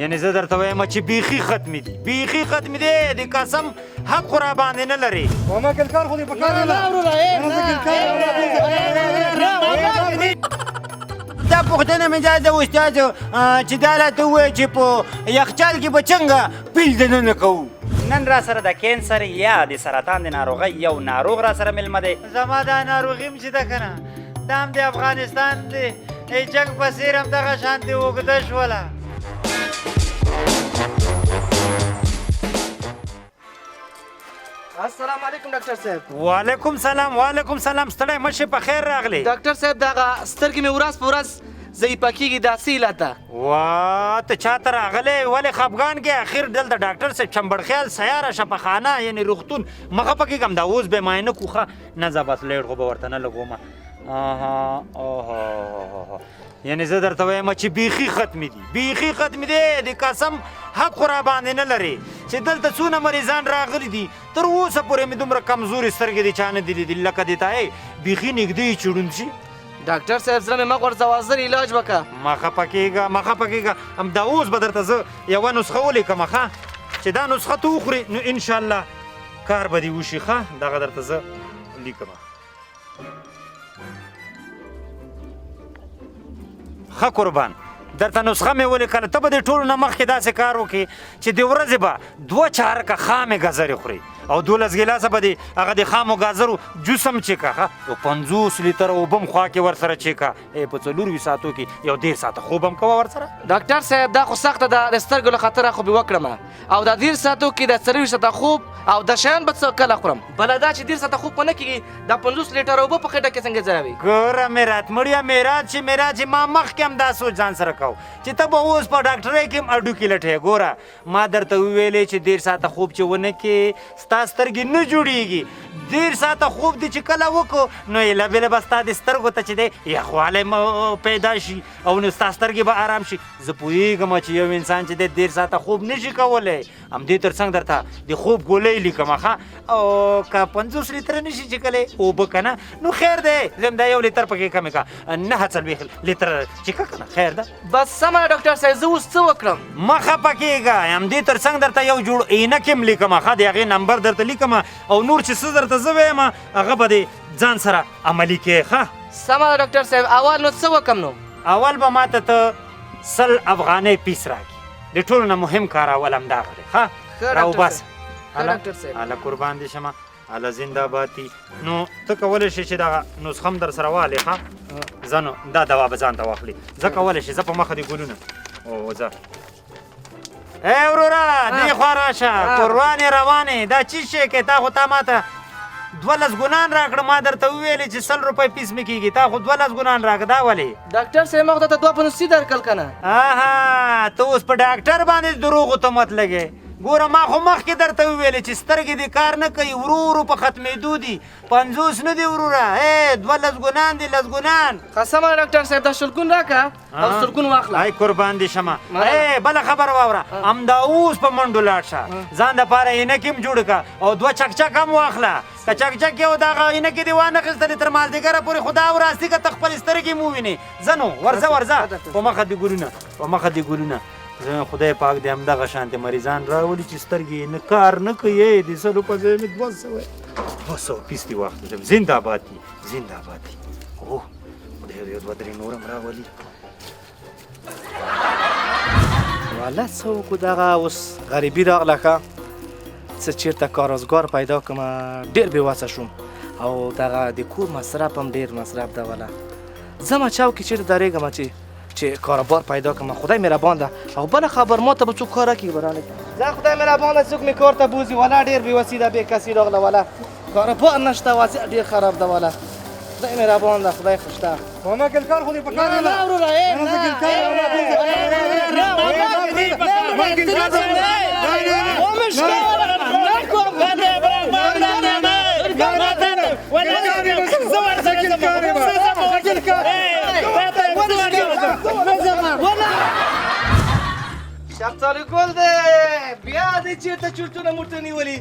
یعنې زه درته وایم چې بیخي ختمې دي بیخي ختمې دي د قسم حق خو را باندې نه لرې ومکل کار خو دې په کار دا پوښتنه مې دا د استاد چې دا راته ووایه چې په یخچال کې به څنګه پیل دننه کوو نن را سره د کینسر یا د سرطان د ناروغۍ یو ناروغ را سره مېلمه دی زما دا ناروغي هم چې ده که نه دا هم د افغانستان د جنګ په څېر همدغه شانتې اوږده شوله السلام علیکم ډاکټر صاحب وعلیکم سلام وعلیکم سلام ستړی مشې په خیر راغلی ډاکټر صاحب دغه سترګې مې ورځ په ورځ ضعیفه کېږي دا څه علت ده وا ته چاته راغلی ولې خفګان کې اخر دلته ډاکټر صاحب چمبړخیال سیاره شفاخانه یعنې روغتون مخه پکې کم دا اوس به معاینه کو ښه نه زه بس لیټ خو به ورته نه لګومه یعنې زه درته وایم چې بیخي ختمې دي بیخي ختمې دي د قسم حق خو را باندې نه لرې چې دلته څونه مریضان راغلي دي تر اوسه پورې مې دومره کمزورې سترګې دي چا نه دي لیدلي لکه دې ته بیخي نږدې یې چړون شي ډاکټر صاحب زړه مې مه غورځوه زر علاج وکړه مخه پکېږه مخه پکېږه همدا اوس به درته زه یوه نسخه ولیکم ښه چې دا نسخه ته وخورې نو انشاءالله کار به دې وشي ښه دغه درته زه لیکم ښه قربان درته نسخه مې ولیکله ته به د ټولو نه مخکې داسې کار وکړې چې د ورځې به 2 چارکه خامې ګازرې خورې او 12 ګیلاسه به د هغه د خامو ګازرو جوس هم چیکه ښه او 50 لیتره اوبه هم خوا کې ورسره چیکه په 24 ساعتو کې یو 1.5 ساعته خوب هم کوه ورسره ډاکټر صاحب دا خو سخته ده د سترګو له خطره خو به وکړم او دا 1.5 ساعتو کې د 40 ساعته خوب او د شیان به څه کله خورم بله دا چې 1.5 ساعته خوب په نه کېږي دا 50 لیټره اوبه په خېټه کې څنګه ځای وي ګوره میرات مړیه میرات چې ما مخکې هم دا سوچ ځان سره کوو چې ته به اوس په ډاکټرۍ کې هم اډوکې لټې ګوره ما درته وویلې چې 1.5 ساعته خوب چې ونه کې ستا سترګې نه جوړېږي 1.5 ساعته خوب دې چې کله وکړو نو ایله بېله به ستا د سترګو ته چې دی یخوالی پیدا شي او نو ستا سترګې به آرام شي زه پوهېږم چې یو انسان چې دی 1.5 ساعته خوب نشي کولی همدې تر څنګ درته د خوب ګولۍ لیکم ښه او که 50 لیتره نشي چیکلی اوبه که نه نو خیر دی زه هم دا 1 لیتر پکې کمې که 9 لیتره چیکه که نه خیر ده بس سمه ده ډاکټر صاحب زه اوس څه وکړم مخه پکېږه همدې تر څنګ درته یو جوړ عینک هم لیکم ښه د هغې نمبر درته لیکم او نور چې څه درته زه وایم هغه به دې ځان سره عملي کې ښه سمه ده ډاکټر صاحب اول نو څه وکړم نو اول به ماته ته 100 افغانۍ پیس راکړي د ټولو نه مهم کار اول همدغه دی ښه راوباسه هله قربان دې شمه هله زنده باتي نو ته کولی شې چې دغه نسخه هم در سره والې ښه زه نو دا دوا به ځان ته واخلي زه کولی شې زه په مخه دې ګلونه او زه ای وروره دې خوا راشه قربانې روانې دا چی شی کې تا خو تا ماته 12 ګنان راکړه ما درته وویلې چې 100 روپۍ پیس مې کېږي تا خو 12 ګنان راکړه دا ولې ډاکټر صاحب ما خو درته 2.50 درکړل که نه ته اوس په ډاکټر باندې دروغو ته مت لګې ګوره ما خو مخکې درته وویلې چې سترګې دې کار نه کوي ورو ورو په ختمېدو دي 50 نه دي وروره 12 ګنان دي 10 ګنان ښه سمه ډاکټر صاحب دا شلګون راکړه او سلګون واخله ای قربان دې شمه بله خبره واوره همدا اوس په منډو لاړ شه ځان دپاره عینکې هم جوړ کړه او 2 چکچک هم واخله که چکچک یې او دغه عینکې دې وانخېستلې تر مازدیګره پورې خو دا وراستی که ته خپلې سترګې مو ووینې ځه نو ورځه په مخه دې ګلونه په مخه دې ګلونه خدای پاک دې همدغه شانتې مریضان راولي چې سترګې نه کار نه کوي د 100 په ځای مې 200 پیس دې واخلم زنده باد دي اوه خدای دې 2-3 نور هم راولي والا څه وکړو دغه اوس غریبي راغله ښه څه چېرته کار روزګار پیدا کړم ډېر بېوسه شوم او دغه د کور مصرف هم ډېر مصرف ده والا ځمه چوک کې چېرته درېږم چې کاروبار پیدا کړم خدای مهربان ده او بله خبر ما ته به څوک کار راکړي برانې ځه خدای مهربان ده څوک مې کار ته بوځي والا ډېر بېوسي ده بې کسي راغله والا کاروبار نشته وضع ډېر خراب ده والا خدای مهربان ده خدای خوش ده ومکل کار خو دې په کار شفتالو ګل دی بیا دې چېرته چورتونه موټه نیولي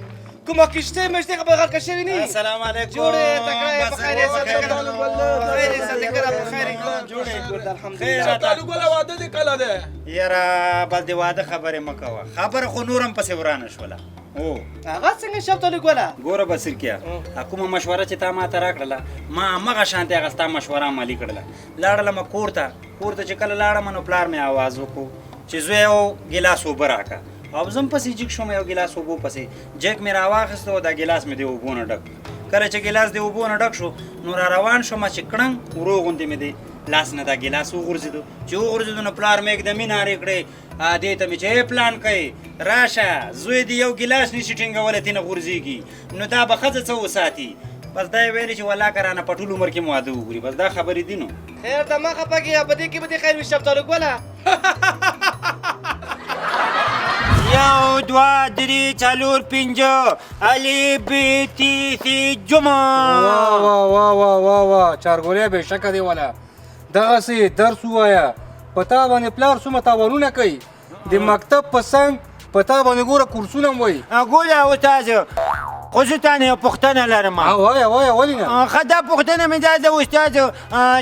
کومه کشتۍ مشتۍ خو به غرقه شوي نه وي السلام علیکم جوړې تکړه یې په خیر یې شفتالو ګل خیر یې صدې کړه په خیر یې جوړې ګل الحمدلله شفتالو ګله واده دې کله دی یاره بس د واده خبرې مه کوه خبره خو نور هم پسې ورانه شوله او هغه څنګه شفتالو ګله ګوره بصیرکیه کومه مشوره چې تا ما ته راکړله ما همغه شانتې هغه ستا مشوره عملي کړله لاړله مه کور ته چې کله لاړم نو پلار مې آواز وکړو چې زوی یو ګیلاس اوبه راکړه او زم پسې جګ شوم یو ګیلاس اوبو پسې جګ مې راواخیسته او دا ګیلاس مې د اوبو نه ډک کله چې ګیلاس د اوبو نه ډک شو نو را روان شوم چې کړنګ ورو غوندې مې د لاس نه دا ګیلاس وغورځېدو چې وغورځېدو نو پلار مې اکدمي نارې کړې دې ته مې چې پلان کوي راشه زوی دې یو ګیلاس نشي ټینګولی تېنه غورځېږي نو دا به ښځه څه وساتي بس دا یې ویلې چې والله که رانه په ټول عمر کې مو واده وګوري بس دا خبرې دي نو خیر ته مه خفه کېږه په دې کې به دې خیر وي شفتالو ګله یو دوه درې څلور پنځه الف ب ت ث جمعه وا چارګولیا به شکه دی ولا دغسې درس ووایه په تا باندې پلار څومره تاوانونه کوي د مکتب په څنګ په تا باندې ګوره کورسونه هم وایي ګوله استاد خو زه تا نه یو پوښتنه لرم وایه ولې نه ښه دا پوښتنه مې دا ده استاد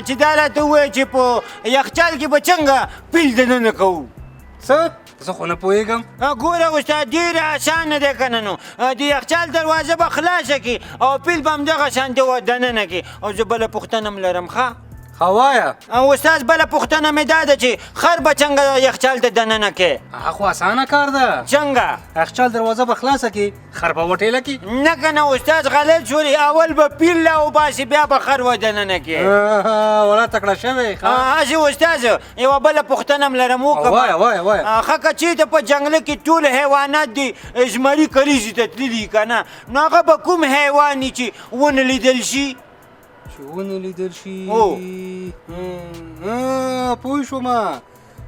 چې دا راته ووایه چې په یخچال کې به څنګه پیل دننه کوو څه زه خو نه پوهېږم ګوره استاد ډېر اسانه دی که نه نو د یخچال دروازه به خلاصه کړي او پیل به همدغه شانتې دننه کړي او زه بله پوښتنه م لرم ښه وایه استاد بله پوښتنه مې دا ده چې خر به څنګه یخچال ته دننه کې هغه خو اسانه کار ده څنګه یخچال دروازه به خلاصه کړي خر به وټېله کړي نه که نه استاد غلط شولې اول به پیل لا وباسي بیا به خر ودننه کې ولا تکړه شوی هسې استاد یوه بله پوښتنه م لرم وایه ښه که چېرته په جنګله کې ټول حیوانات د زمري کلیزې ته تللي که نه نو هغه به کوم حیوان وي چې ونه لیدل شي چې ونه لیدل شي پوه شوم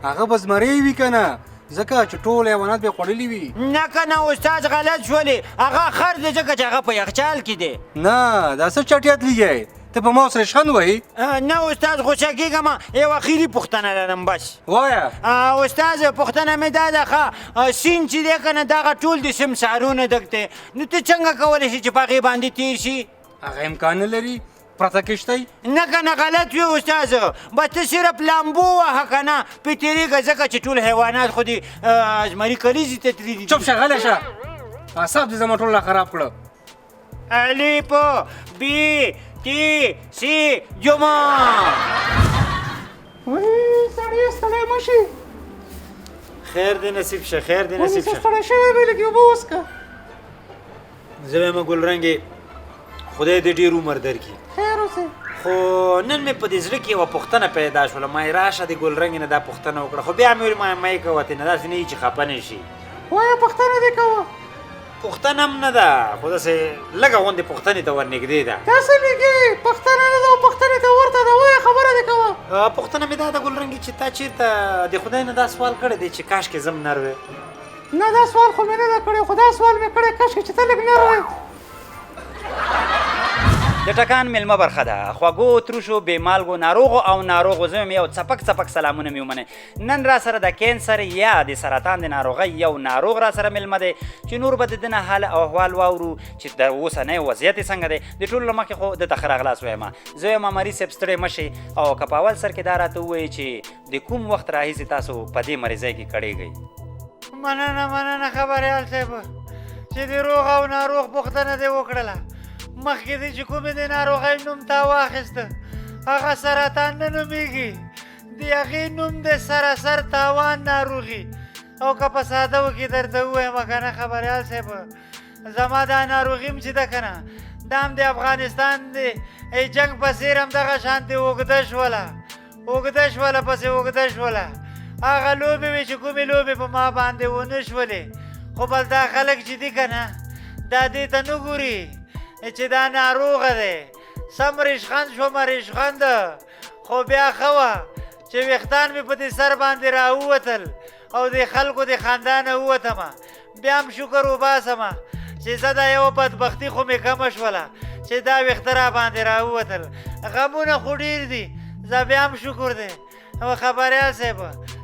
هغه به زمری وي که نه ځکه چې ټول حیوانات به یې خوړلي وي نه که نه استاد غلط شولې هغه خر دی ځکه چې هغه په یخچال کې دی نه دا څه چټیات لیږئ ته په ما سره شخند وایي نه استاد غوسه کېږم یو اخري پوښتنه لرم بس وایه استاد پوښتنه مې دا ده ښه سیند چې دی که نه دغه ټول د سمسارونه ډک دی نو ته څنګه کولی شي چې په هغې باندې تېر شي هغه امکان نه لري پرته کشتۍ نه که نه غلط وي استاد بس ته صرف لامبو وهه که نه پې تېرېږه ځکه چې ټول حیوانات خو د زمري کلیزې ته تللي دي چپ شه غلی شه اعصاب دې زما ټول را خراب کړه الف ب ت س جمعه سړی ستړی مه شي خیر دې نصیب شه خیر دې نصیب شه ستړی شوی وی لږ اوبه وڅښه زه وایم ګلرنګې خدای دې ډېر عمر درکړي خیر اوسې خو نن مې په دې زړه کې یوه پوښتنه پیدا شوله ما یې راشه د ګلرنګې نه دا پوښتنه وکړه خو بیا مې ویل ما یې کوه ترې نه داسې نه وي چې خفه نه شي وایه پوښتنه دې کوه پوښتنه هم نه ده خو داسې لږه غوندې پوښتنې ته ورنږدې ده داسې لږې پوښتنه نه ده او پوښتنې ته ورته ده وایه خبره دې کوه پوښتنه مې دا ده ګلرنګې چې تا چېرته د خدای نه دا سوال کړی دی چې کاشکې زه هم نر وې نه دا سوال خو مې نه ده کړی خو دا سوال مې کړی کاشکې چې ته لږ نر وې د ټکان میلمه برخه ده خوږو تروشو بې مالګو ناروغو او ناروغو زه یو څپک سلامونه مې ومنئ نن را سره د کینسر یا د سرطان د ناروغۍ یو ناروغ را سره میلمه دی چې نور به د ده نه حال او احوال واورو چې د اوسنی وضعیت یې څنګه دی د ټولو له مخکې خو دته ښه راغلاست وایم زه یم مریض صاحب ستړی مه شئ او که په اول سر کې دا راته ووایي چې د کوم وخت راهیسې تاسو په دې مریضۍ کې کړېږئ مننه خبریال صاحب چې د روغ او ناروغ پوښتنه دې وکړله مخکې دې چې کومې د ناروغۍ نوم تا واخیسته هغه سرطان نه نومېږي د هغې نوم د سراسر تاوان ناروغي او که په ساده وکې درته ووایم که نه خبریال صاحب زما دا ناروغي م چې ده که نه دا هم د افغانستان د جنګ په څېر همدغه شانتې اوږده شوله پسې اوږده شوله هغه لوبې وې چې کومې لوبې په ما باندې ونه شولې خو بل دا خلک چې دي که نه دا دې ته نه ګوري چې دا ناروغه دی سم ریشخند شومه ریشخند خو بیا ښه وه چې ویښتان مې په دې سر باندې راووتل او د خلکو د خندانه ووتمه بیا هم شکر وباسمه چې زه دا یوه بدبختي خو مې کمه شوله چې دا ویښته را باندې راووتل غمونه خو ډېر دي زه بیا هم شکر دی خبریال صاحب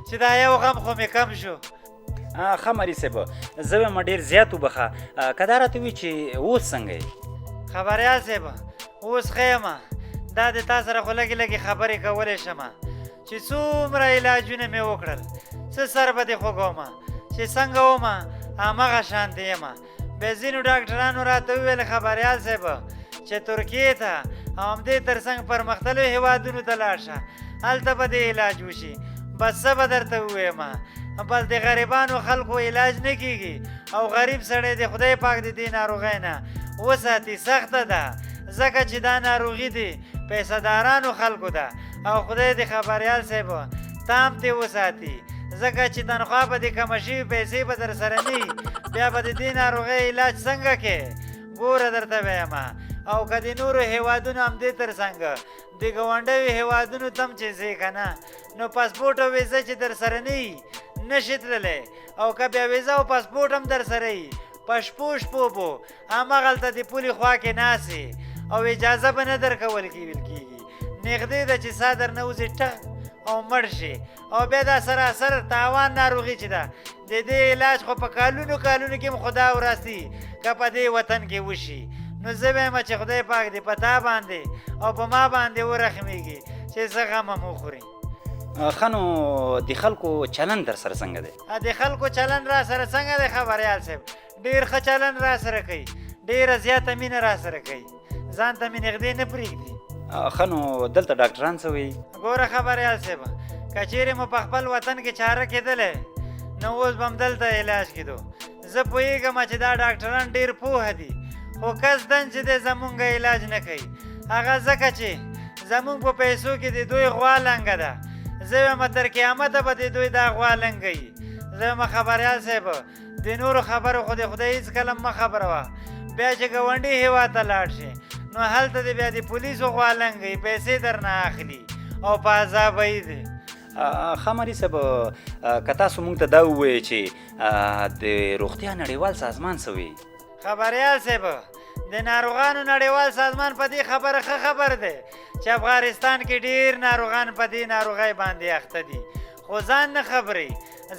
چې دا یو غم خو مې کم شو ښه مري صاحب زه وایم ډېر زیات وبخه که دا راته وي چې اوس څنګه یې خبریال صاحب اوس ښه یم دا د تا سره خو لږې لږې خبرې کولی شم چې څومره علاجونه مې وکړل څه سر به دې خوږوم چې څنګه وم همغه شانتې یم بیا ځینو ډاکټرانو راته وویل خبریال صاحب چې ترکیې ته او همدې تر څنګ پرمختللو هېوادونو ته لاړ شه هلته به دې علاج وشي بس څه به درته ووایم بس د غریبانو خلکو علاج نه کیږي او غریب سړی د خدای پاک د دې ناروغۍ نه وساتي سخته ده ځکه چې دا ناروغي دي پیسه دارانو خلکو ده او خدای دې خبریال صاحب تام دې وساتي ځکه چې تنخوا به دې کمه شوي پیسې به در سره نه بیا به د دې ناروغۍ علاج څنګه کې ګوره درته وایم او که د نورو هیوادونو همدې تر څنګ د ګاونډیو هیوادونو ته هم چې ځې که نه نو پاسپورټ او ویزه چې در سره نه وي نشي تللی او که بیا ویزه او پاسپورټ هم در سره وي په شپو شپو بو همغلته د پولې خوا کې ناستې او اجازه به نه درکول کېږي نږدې ده چې سا در نه وځي ټغ او مړ شي او بیا دا سراسر تاوان ناروغي چې ده د دې علاج خو په کالونو کالونو کې هم خدا وراسي که په دې وطن کې وشي نو زه به یم چې خدای پاک دې په تا باندې او په ما باندې ورحمېږي چې څه غم هم وخوري ښه نو د خلکو چلند در سره څنګه دی د خلکو چلند را سره څنګه دی خبریال صاحب ډېر ښه چلند را سره کوي ډېره زیاته مینه را سره کوي ځان ته مې نږدې نه پرېږدي ښه نو دلته ډاکټران څه وایي ګوره خبریال صاحب که چیرې مو په خپل وطن کې چاره کېدلی نو اوس به هم دلته علاج کېدو زه پوهېږم چې دا ډاکټران ډېر پوهه دي خو قصدن چې دی زمونږ علاج نه کوي هغه ځکه چې زمونږ په پیسو کې د دوی غوا لنګه ده زه وایم تر قیامته به د دوی دا غوا لنګوي زه وایم خبریال صاحب د نورو خبرو خو د خدای هېڅکله مه خبره وه بیا چې ګاونډي هېواد ته لاړ شي نو هلته د بیا د پولیسو غوا لنګوي پیسې در نه اخلي او په عذابوي دی ښه مري صاحب که تاسو موږ ته دا ووایئ چې د روغتیا نړیوال سازمان څه وایي خبریال صاحب د ناروغانو نړیوال سازمان په دې خبره ښه خبر دی چې افغانستان کې ډېر ناروغان په دې ناروغۍ باندې اخته دي خو ځان نه خبرې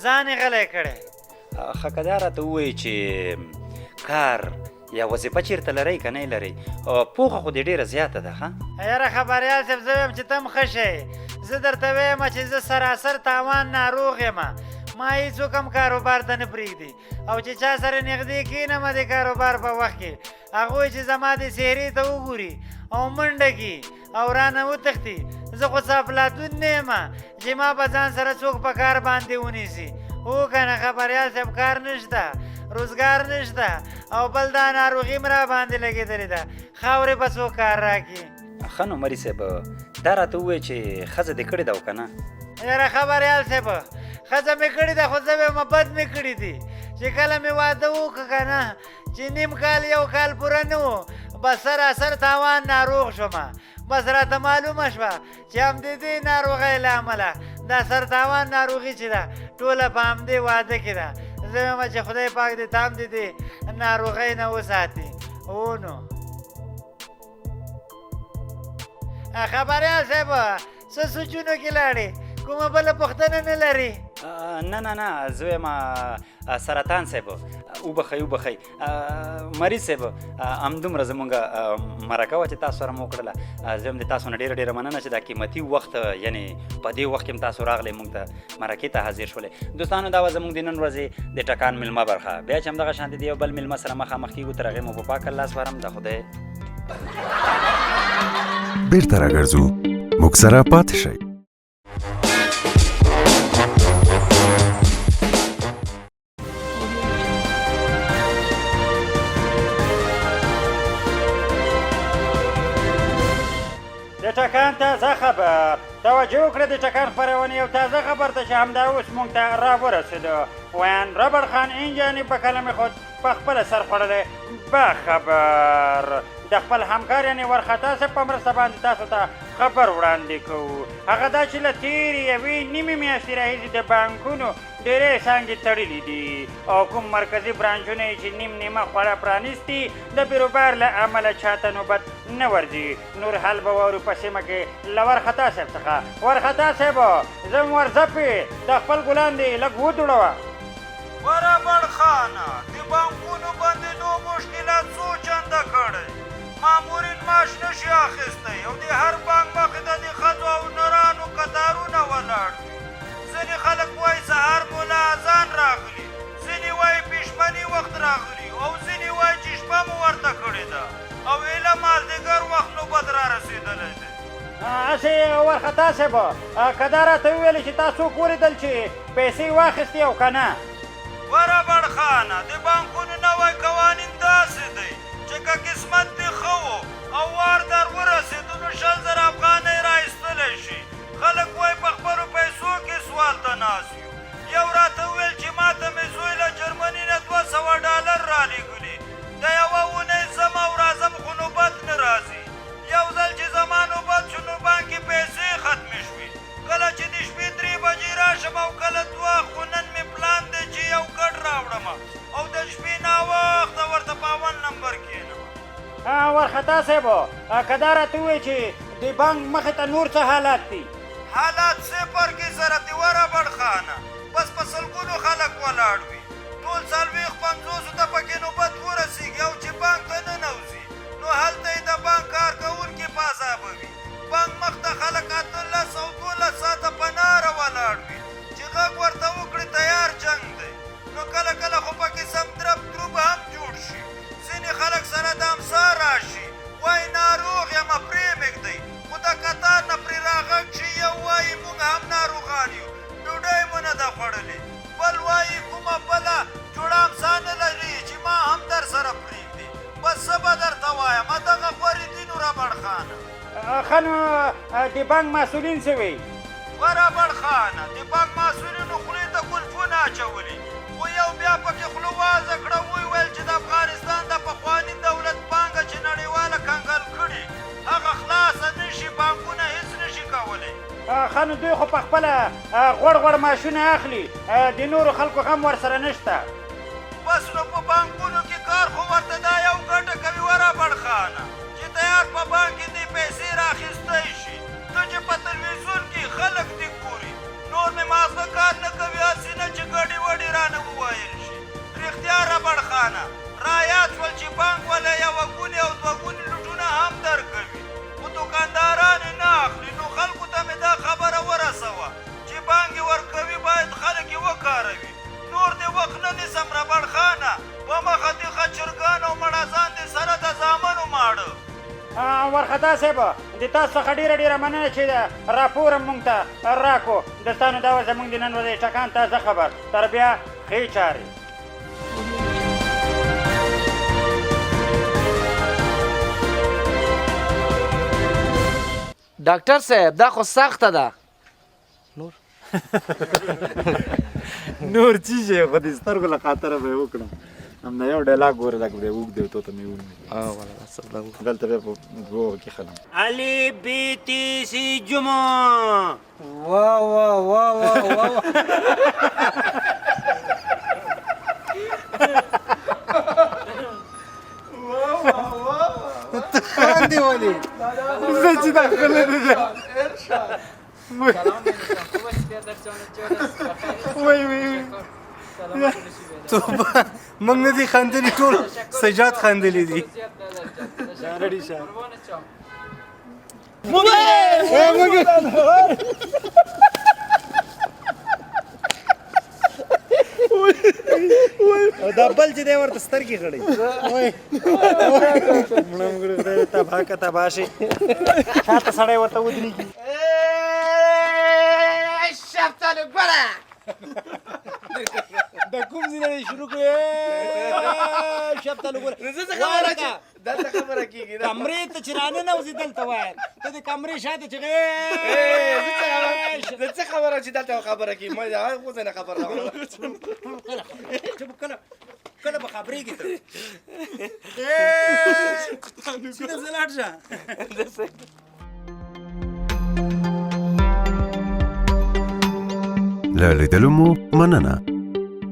ځان یې غلی کړی ښه که دا راته ووایي چې کار یا وظیفه چیرته لرئ که نه یې لرئ پوهه خو دې ډېره زیاته ده ښه یاره خبریال صاحب زه وایم چې ته هم ښه شئ زه درته وایم چې زه سراسر تاوان ناروغ یم ما هېڅوک هم کاروبار ته نه پرېږدي او چې چا سره نږدې کښېنم د کاروبار په وخت کې هغوی چې زما د څهرې ته وګوري او منډه کړي او رانه وتښتي زه خو څه افلاطون نه یم چې ما به ځان سره څوک په کار باندې ونیسي هو که نه خبریال صاحب کار نشته روزګار نشته او بل دا ناروغي م را باندې لګېدلې ده خاورې به څوک کار راکړي ښه نو مري صاحب دا راته ووایه چې ښځه دې کړې ده او که نه یاره خبریال صاحب ښځه مې کړې ده خو زه وایم بد مې کړي دي چې کله مې واده وکړه که نه چې نیم کال یو کال پوره نه و بس سراسر تاوان ناروغ شوم بس راته معلومه شوه چې همدې دې ناروغۍ له امله دا سرتاوان ناروغي چې ده ټوله په همدې واده کې ده زه وایم چې خدای پاک دې تام دې دې ناروغۍ نه وساتي هو نو خبریال صاحب څه سوچونو کې لاړې کومه بله پوښتنه نه لري نه نه نه زه وایم سرطان صاحب وبخئ وبخئ مریض صاحب همدومره زمونږ مرکه وه چې تاسو سره مو وکړله زه هم د تاسو نه ډېره ډېره مننه چې دا قیمتي وخت یعنې په دې وخت کې هم تاسو راغلی مونږ ته مرکې ته حاضر شولې دوستانو دا وه زمونږ د نن ورځې د ټکان میلمه برخه بیا چې همدغه شانتې د یو بل میلمه سره مخامخ کېږو تر هغې مو په پاک الله سپارم د خدای بیرته راګرځو موږ سره پاتې شئ د ټکان تازه خبر توجه وکړه د ټکان خپرونې یو تازه خبر ته چې همدا اوس موږ ته راورسېده ویان ربړ خان انجاني په کلمې خود په خپله سر خوړلی باخبر د خپل همکار یعنې ورخطا صاحب په مرسته باندې تاسو ته خبر وړاندې کوو هغه دا چې له تېرې یوې نیمې میاشتې راهیسې د بانکونو ډېرې څانګې تړلي دي او کوم مرکزي برانچونه یې چې نیم نیمه خوړه پرانیستي د بیروبار له امله چاته نوبت نه ورځي نور حال به واورو په سیمه کې له ورخطا صاحب څخه ورخطا صاحب زه ورځپې د خپل ګلان دې لږ ودوړوه برابر خانه د بانکونو بندېدو مشکلات څو چنده کړی مامورین معاش نشي اخیستی او د هر بانک مخې ته د ښځو او نرانو کتارونه ولاړ دي ځینې خلک وایي سهار مولا اذان راغلي ځینې وایي پښمني وخت راغلي او ځینې وایي چې شپه مو ورته کړې ده او ایله مازدیګر وخت نوبت را رسېدلی دی هسې وارخطا صاحب که دا راته وویلې چې تاسو څوک ولیدل چې پیسې واخیستې او که نه برابر خانه د بانکونو نوی قوانین داسې دی چې که قسمت دې ښه و او وار در ورسېدو نو 100,000 افغانۍ را ایستلی شي خلک وایي په خپلو پیسو کې سوال ته ناست یو یو راته وویل چې ما ته مې زوی له جرمني نه $200 رالیږلي د یوه اونۍ ځم او راځم خو نوبت نه راځي یو ځل چې زما نوبت شو نو بانکې پیسې ختمې شوې کله چې د شپې 3 بجې راشم او کله 2 خو نن مې پلان دی چې یو ګډ راوړم او د شپې ناوخته ورته په 1 نمبر کښېنم وارخطا صاحب که دا راته ووایي چې د بانک مخې ته نور څه حالات دي حالات صفر کې سره دی ورابر خانه بس په سلګونو خلک ولاړ وي ټول 40-50 ته پکې نوبت ورسېږي او چې بانک ته ننوځي نو هلته یې د بانک کارکوونکي په عذابه وي بانک مخ ته خلک 18 او 12 ساعته په ناره ولاړ وي چې غږ ورته وکړي تیار جنګ دی نو کله کله خو پکې سمدرب دروب هم جوړ شي ځینې خلک سره د امسا راشي وایي ناروغ یم پرې مږدئ خو د کتار نه پرې راغږ شي یو وایي موږ هم ناروغان یو ډوډۍ مو نه ده خوړلې بل وایي کومه بله جوړه امسا نه لري چې ما هم در سره پرېږدي بس څه به درته وایم دغه غورې دي نو ربړ خانه ښه نو د بانک مسؤلین څه وایي برابر خانه د بانک مسؤلینو خولې ته ګلفونه اچولي خو یو بیا پکې خوله وازه کړه وویل چې د افغانستان د پخواني دولت پانګه چې نړیواله کنګل کړي هغه خلاصه نه شي بانکونه هېڅ نه شي کولی ښه نو دوی خو په خپله غوړ غوړ معاشونه اخلي د نورو خلکو غم ورسره نشته بس نو په بانکونو کې کار خو ورته دا یو ګټه کوي ورابر خانه چې تیار په بانک کې دې پیسې راخیستی شي ته چې په تلویزیون کې خلک دې ګوري نور مې مازغه کار نه کوي هسې نه چې ګډې وډې رانه وویل شي رښتیا ربړ خانه رایاد شول چې بانک والا یوه ګونې او 2 ګونې لوټونه هم درکوي خو دوکانداران یې نه اخلي نو خلکو ته مې دا خبره ورسوه چې بانک یې ورکوي باید خلک یې وکاروي نور دې وخت نه نیسم ربړ خانه په مخه دې خچرګان او مړازان دې سره د زامنو ماړه وارخطا صاحب د تاسو څخه ډېره مننه چې راپور مونږ ته راکو دستانو دا و زمونږ د نن ورځې ټکان تازه خبر تر بیا ښې چارې ډاکټر صاحب دا خو سخته ده نور چی شي خو د سترګو له خاطره به یې وکړم همدا یو ډایلاګ ګوره لکه دی اوږد دی تو ته مې ونیو دلته بیا په دوو کې خلم علي بي تي سي جمعه واه واه واه واه واه خاندې ولې زه چې داخله نه یم وای وای توبه موږ نه دي خندلي ټول سجاد خندلي دي ریډي شه دا بل چې دی ورته سترګې غړي مړه مګړه خدای تباه که تباه شي شاته سړی ورته ودرېږي شفتالو ګوره د کوم ځای نه شروع کړې شفتالو ګوره دلته خبره کېږي کمرې ته چې راننوځي دلته وایه ته د کمرې شاته چې زه څه خبره چې دلته خبره کېږي ما خو نه خبر راغله کله به خبرېږي ته سیده ځه لاړ شه له لیدلو مو مننه